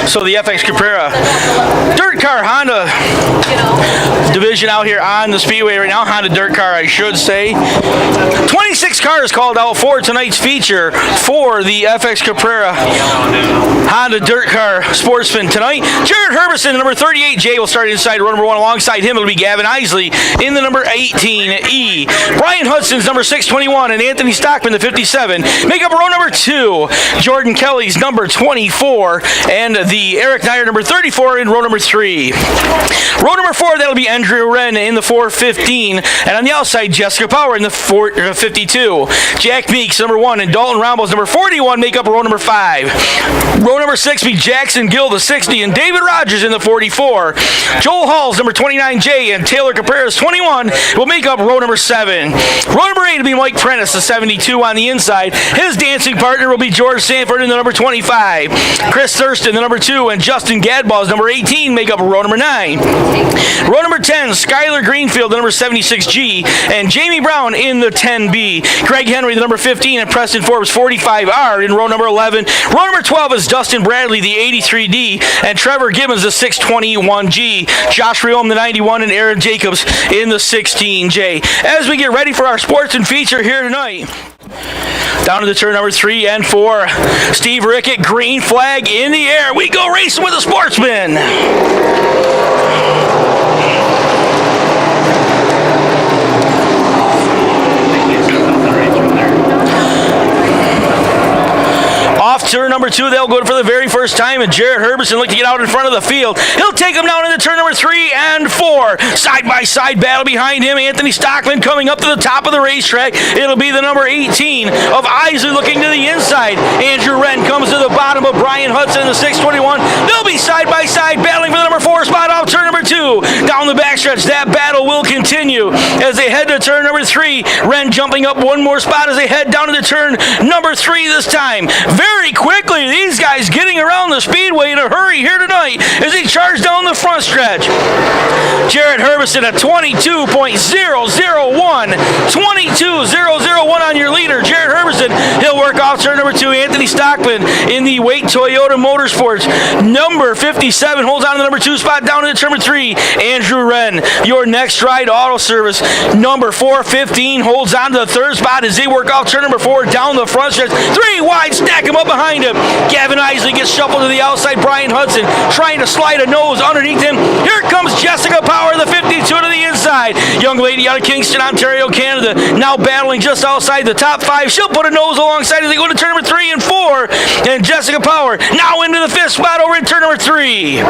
So the FX Caprera Dirt Car Honda division out here on the Speedway right now. Honda Dirt Car, I should say. 26 cars called out for tonight's feature for the FX Caprera Honda Dirt Car Sportsman tonight. Jared Herbison, number 38J, will start inside row number 1. Alongside him, it'll be Gavin Isley in the number 18E. Brian Hudson's number 621 and Anthony Stockman, the 57. Make up row number 2. Jordan Kelly's number 24 and the Eric Dyer number 34 in row number 3. Row number 4, that'll be Andrew Wren in the 415. And on the outside, Jessica Power in the 52. Jack Meeks, number 1, and Dalton Ramos, number 41, make up row number 5. Row number 6 be Jackson Gill, the 60, and David Rogers in the 44. Joel Hall's number 29J and Taylor Caprera's 21 will make up row number 7. Row number 8 will be Mike Prentice, the 72 on the inside. His dancing partner will be George Sanford in the number 25. Chris Thurston, the number 2, and Justin Gadball's number 18 make up row number 9. Row number 10, Skylar Greenfield, the number 76G, and Jamie Brown in the 10B. Greg Henry, the number 15, and Preston Forbes, 45R in row number 11. Row number 12 is Dustin Bradley, the 83D, and Trevor Gibbons, the 621G. Josh Riom, the 91, and Aaron Jacobs in the 16J. As we get ready for our sportsman feature here tonight, down to the turn number 3 and 4. Steve Rickett, green flag in the air. We go racing with a sportsman. Off turn number 2, they'll go for the very first time, and Jared Herbison look to get out in front of the field. He'll take him down into turn number 3 and 4. Side-by-side battle behind him. Anthony Stockman coming up to the top of the racetrack. It'll be the number 18 of Isley looking to the inside. Andrew Wren comes to the bottom of Brian Hudson, the 621. They'll be side-by-side battling for the number 4 spot off turn number 2. Down the backstretch, that battle will continue as they head to turn number 3. Wren jumping up one more spot as they head down to the turn number 3 this time. Very quickly, these guys getting around the speedway in a hurry here tonight as they charge down the front stretch. Jared Herbison at 22.001. 22.001 on your leader. Jared Herbison, he'll work off turn number 2. Anthony Stockman in the Waite Toyota Motorsports. Number 57 holds on to the number 2 spot down to the turn number 3. Andrew Wren, your next ride auto service. Number 415 holds on to the 3rd spot as they work off turn number 4 down the front stretch. 3 wide, stack him up behind him. Gavin Isley gets shuffled to the outside. Brian Hudson trying to slide a nose underneath him. Here comes Jessica Power, the 52 to the inside. Young lady out of Kingston, Ontario, Canada, now battling just outside the top 5. She'll put a nose alongside as they go to turn number 3 and 4. And Jessica Power now into the 5th spot over in turn number 3.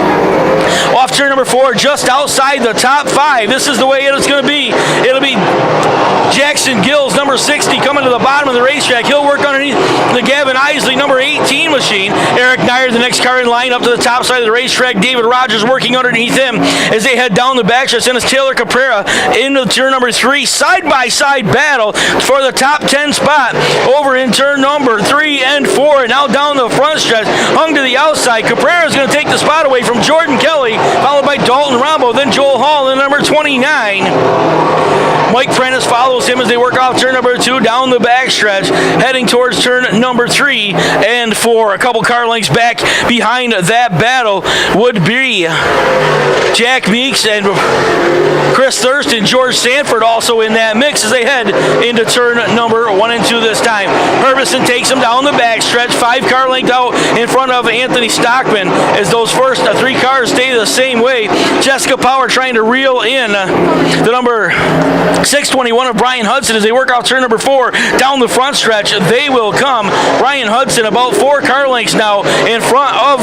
Off turn number 4, just outside the top 5. This is the way it's going to be. It'll be Jackson Gills, number 60, coming to the bottom of the racetrack. He'll work underneath the Gavin Isley, number 18 machine. Eric Dyer, the next car in line, up to the top side of the racetrack. David Rogers working underneath him as they head down the backstretch. And it's Taylor Caprera into turn number 3. Side-by-side battle for the top 10 spot over in turn number 3 and 4. And now down the front stretch, hung to the outside. Caprera is going to take the spot away from Jordan Kelly, followed by Dalton Rambo, then Joel Hall in number 29. Mike Prentice follows him as they work off turn number 2 down the backstretch, heading towards turn number 3 and 4. A couple car lengths back behind that battle would be Jack Meeks and Chris Thurston. George Sanford also in that mix as they head into turn number 1 and 2 this time. Herbison takes him down the backstretch, 5 car length out in front of Anthony Stockman as those first 3 cars stay the same way. Jessica Power trying to reel in the number 621 of Brian Hudson as they work off turn number 4 down the front stretch. They will come. Brian Hudson about 4 car lengths now in front of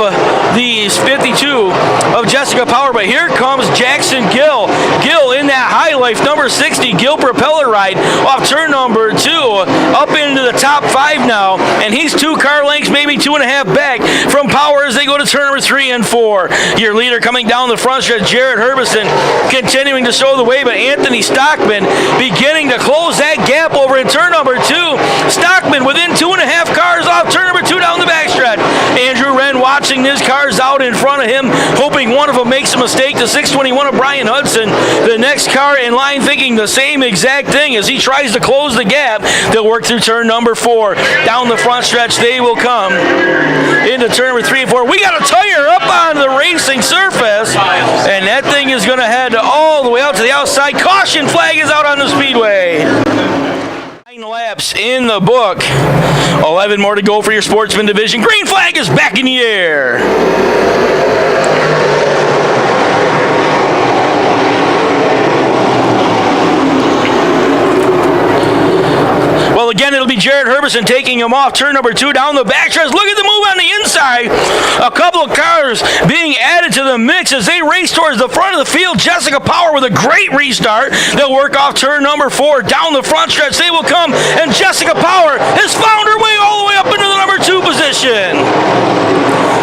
the 52 of Jessica Power. But here comes Jackson Gill. Gill in that High Life number 60 Gill propeller ride off turn number 2 up into the top 5 now. And he's 2 car lengths, maybe 2.5 back from Power as they go to turn number 3 and 4. Your leader coming down the front stretch, Jared Herbison, continuing to show the way, but Anthony Stockman beginning to close that gap over in turn number 2. Stockman within 2.5 cars off turn number 2 down the backstretch. Andrew Wren watching stretching his cars out in front of him, hoping one of them makes a mistake. The 621 of Brian Hudson, the next car in line, thinking the same exact thing as he tries to close the gap. They'll work through turn number 4. Down the front stretch they will come into turn number 3 and 4. We got a tire up on the racing surface, and that thing is going to head all the way out to the outside. Caution flag is out on the speedway. 9 laps in the book. 11 more to go for your Sportsman division. Green flag is back in the air. Well, again, it'll be Jared Herbison taking him off turn number 2 down the backstretch. Look at the move on the inside. A couple of cars being added to the mix as they race towards the front of the field. Jessica Power with a great restart. They'll work off turn number 4 down the front stretch. They will come, and Jessica Power has found her way all the way up into the number 2 position.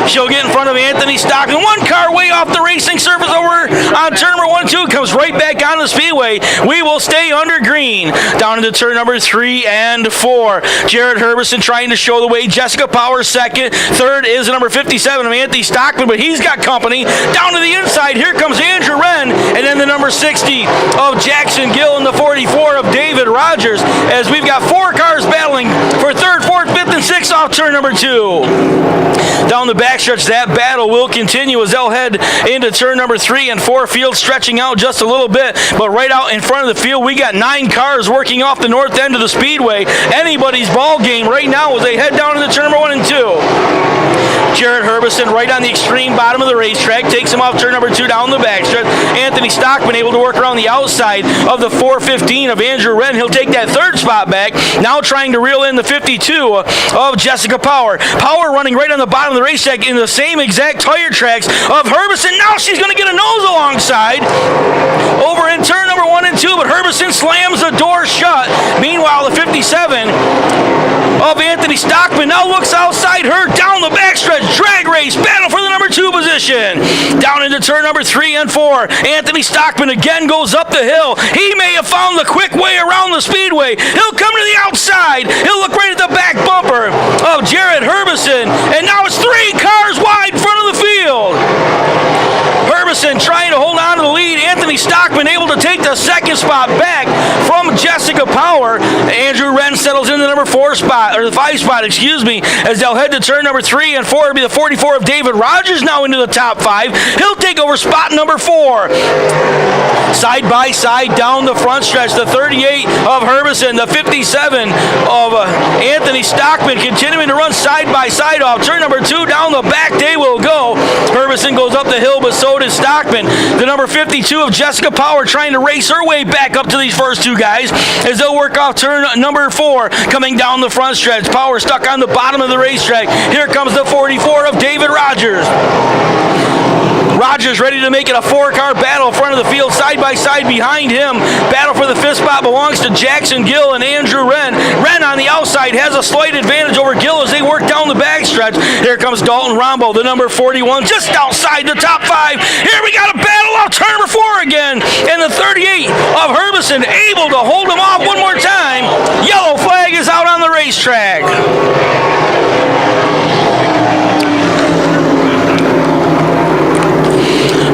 She'll get in front of Anthony Stockton. One car way off the racing surface over on turn number 1 and 2. Comes right back on the speedway. We will stay under green. Down into turn number 3 and 4. Jared Herbison trying to show the way. Jessica Power second. Third is number 57 of Anthony Stockton, but he's got company. Down to the inside, here comes Andrew Wren. And then the number 60 of Jackson Gill and the 44 of David Rogers, as we've got 4 cars battling for 3rd, 4th, 5th, and 6th off turn number 2. Down the backstretch, that battle will continue as they'll head into turn number 3 and 4. Field stretching out just a little bit, but right out in front of the field, we got 9 cars working off the north end of the speedway. Anybody's ball game right now as they head down into turn number 1 and 2. Jared Herbison right on the extreme bottom of the racetrack, takes him off turn number 2 down the backstretch. Anthony Stockman able to work around the outside of the 415 of Andrew Wren. He'll take that 3rd spot back, now trying to reel in the 52 of Jessica Power. Power running right on the bottom of the racetrack in the same exact tire tracks of Herbison. Now she's going to get a nose alongside over in turn number 1 and 2, but Herbison slams the door shut. Meanwhile, the 57 of Anthony Stockman now looks outside her down the backstretch. Drag race battle for the number 2 position. Down into turn number 3 and 4. Anthony Stockman again goes up the hill. He may have found the quick way around the speedway. He'll come to the outside. He'll look right at the back bumper of Jared Herbison, and now it's 3 cars wide in front of the field. Herbison trying to hold on to the lead. Anthony Stockman able to take the 2nd spot back from Jessica Power. Andrew Wren settles in the number 4 spot, or the 5 spot, excuse me, as they'll head to turn number 3 and 4. It'll be the 44 of David Rogers now into the top 5. He'll take over spot number 4. Side by side down the front stretch, the 38 of Herbison, the 57 of Anthony Stockman continuing to run side by side off turn number 2 down the back. They will go. Herbison goes up the hill, but so does Stockman. The number 52 of Jessica Power trying to race her way back up to these first 2 guys as they'll work off turn number 4 coming down the front stretch. Power stuck on the bottom of the racetrack. Here comes the 44 of David Rogers. Rogers ready to make it a 4-car battle in front of the field, side by side behind him. Battle for the 5th spot belongs to Jackson Gill and Andrew Wren. Wren on the outside has a slight advantage over Gill as they work down the backstretch. Here comes Dalton Rombo, the number 41, just outside the top 5. Here we got a battle off turn number 4 again, and the 38 of Herbison able to hold him off one more time. Yellow flag is out on the racetrack.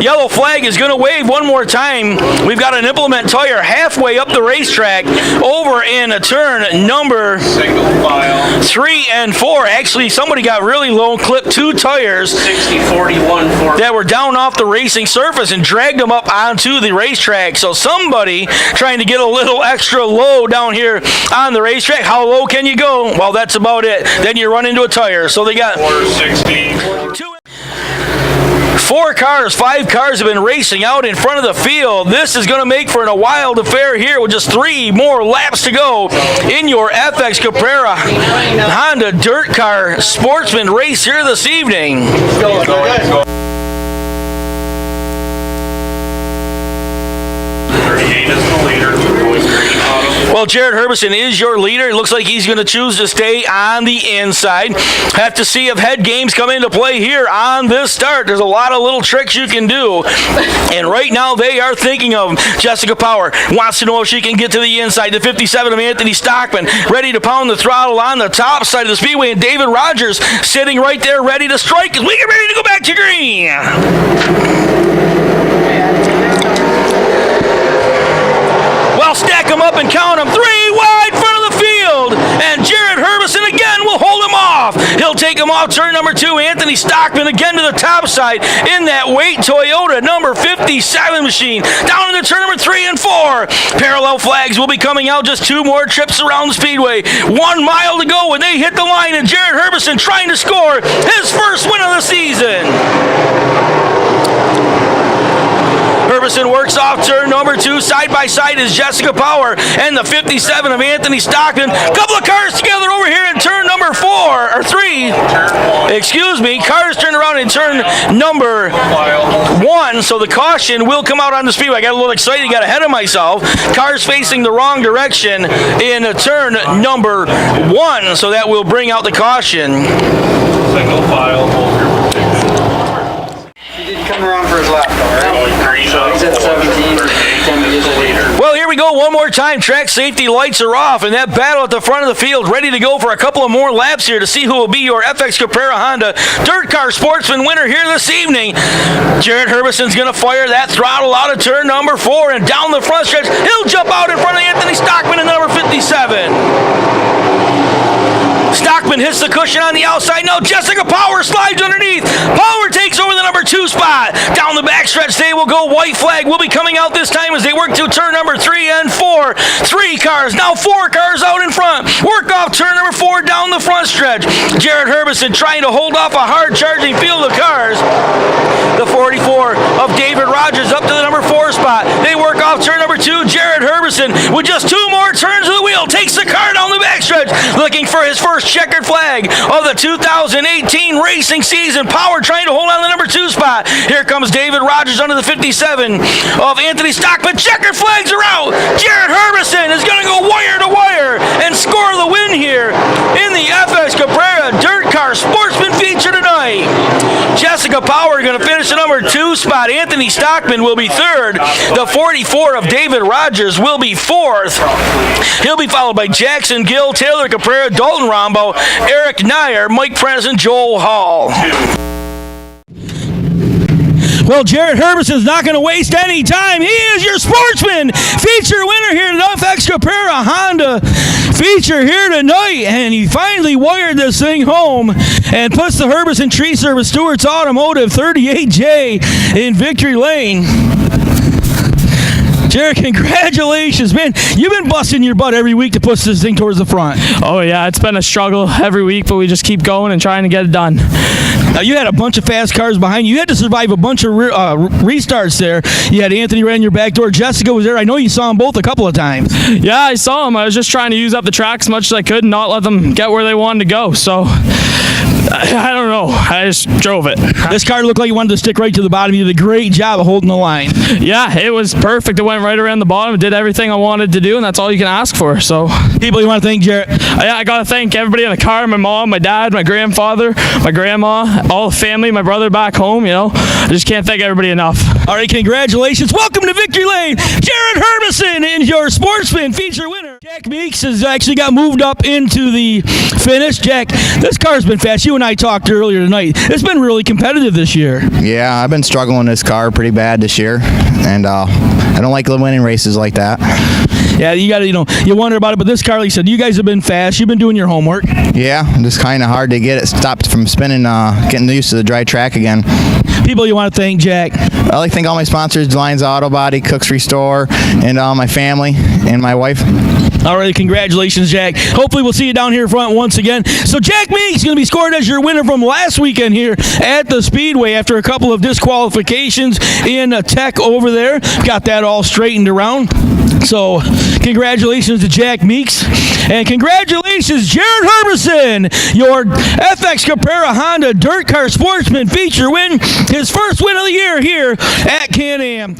Yellow flag is going to wave one more time. We've got an implement tire halfway up the racetrack over in a turn number 3 and 4. Actually, somebody got really low, clipped 2 tires 60-41 that were down off the racing surface and dragged them up onto the racetrack. So somebody trying to get a little extra low down here on the racetrack. How low can you go? Well, that's about it. Then you run into a tire. So they got 460. 4 cars, 5 cars have been racing out in front of the field. This is going to make for a wild affair here with just 3 more laps to go in your FX Caprara Honda Dirt Car Sportsman race here this evening. Well, Jared Herbison is your leader. It looks like he's going to choose to stay on the inside. Have to see if head games come into play here on this start. There's a lot of little tricks you can do. And right now they are thinking of Jessica Power. Wants to know if she can get to the inside. The 57 of Anthony Stockman ready to pound the throttle on the top side of the speedway. And David Rogers sitting right there ready to strike as we get ready to go back to green. Well, stack them up and count them. 3 wide front of the field. And Jared Herbison again will hold him off. He'll take him off turn number 2. Anthony Stockman again to the top side in that Waite Toyota number 57 machine. Down into turn number 3 and 4. Parallel flags will be coming out. Just 2 more trips around the speedway. 1 mile to go when they hit the line. And Jared Herbison trying to score his first win of the season. Herbison works off turn number 2. Side by side is Jessica Power and the 57 of Anthony Stockman. Couple of cars together over here in turn number 4 or 3. Excuse me. Cars turn around in turn number 1. So the caution will come out on the speedway. I got a little excited. Got ahead of myself. Cars facing the wrong direction in turn number 1. So that will bring out the caution. Single file. He didn't come around for his lap, though, right? He's at 17. Well, here we go one more time. Track safety lights are off, and that battle at the front of the field ready to go for a couple of more laps here to see who will be your FX Caprara Honda Dirt Car Sportsman winner here this evening. Jared Herbison's going to fire that throttle out of turn number 4 and down the front stretch. He'll jump out in front of Anthony Stockman in number 57. Stockman hits the cushion on the outside. Now Jessica Power slides underneath. Power takes over the number 2 spot. Down the backstretch they will go. White flag will be coming out this time as they work to turn number 3 and 4. 3 cars, now 4 cars out in front. Work off turn number 4 down the front stretch. Jared Herbison trying to hold off a hard charging field of cars. The 44 of David Rogers up to the number 4 spot. They work off turn number 2. Jared Herbison with just 2 more turns of the wheel takes the car down the backstretch looking for his first checkered flag of the 2018 racing season. Power trying to hold on to the number 2 spot. Here comes David Rogers under the 57 of Anthony Stockman. Checkered flags are out. Jared Herbison is going to go wire to wire and score the win here in the FX Caprara Dirt Car Sportsman feature tonight. Jessica Power going to finish the number 2 spot. Anthony Stockman will be 3rd. The 44 of David Rogers will be 4th. He'll be followed by Jackson Gill, Taylor Caprara, Dalton Rombo, Eric Nyer, Mike Prentice, and Joel Hall. Well, Jared Herbison's not going to waste any time. He is your sportsman feature winner here at FX Caprara Honda feature here tonight. And he finally wired this thing home and puts the Herbison Tree Service Stewart's Automotive 38J in victory lane. Jared, congratulations, man. You've been busting your butt every week to push this thing towards the front. Oh, yeah, it's been a struggle every week, but we just keep going and trying to get it done. Now, you had a bunch of fast cars behind you. You had to survive a bunch of restarts there. You had Anthony right in your back door. Jessica was there. I know you saw them both a couple of times. Yeah, I saw them. I was just trying to use up the track as much as I could and not let them get where they wanted to go. So, I don't know. I just drove it. This car looked like it wanted to stick right to the bottom. You did a great job of holding the line. Yeah, it was perfect. It went right around the bottom. It did everything I wanted to do, and that's all you can ask for. So, people you want to thank, Jared? I got to thank everybody in the car, my mom, my dad, my grandfather, my grandma, all the family, my brother back home, I just can't thank everybody enough. All right, congratulations. Welcome to Victory Lane. Jared Herbison is your sportsman feature winner. Jack Meeks has actually got moved up into the finish. Jack, this car's been fast. You and I talked earlier tonight. It's been really competitive this year. Yeah, I've been struggling with this car pretty bad this year, and I don't like winning races like that. Yeah, you got to, you wonder about it, but this car, like you said, you guys have been fast. You've been doing your homework. Yeah, just kind of hard to get it stopped from spinning, getting used to the dry track again. People you want to thank, Jack? I'd like to thank all my sponsors, Lions Auto Body, Cooks Restore, and my family and my wife. All right, congratulations, Jack. Hopefully we'll see you down here front once again. So Jack Meeks is going to be scored as your winner from last weekend here at the Speedway after a couple of disqualifications in tech over there. Got that all straightened around. So congratulations to Jack Meeks. And congratulations, Jared Herbison, your FX Caprara Honda Dirt Car Sportsman feature win. His first win of the year here at Can-Am.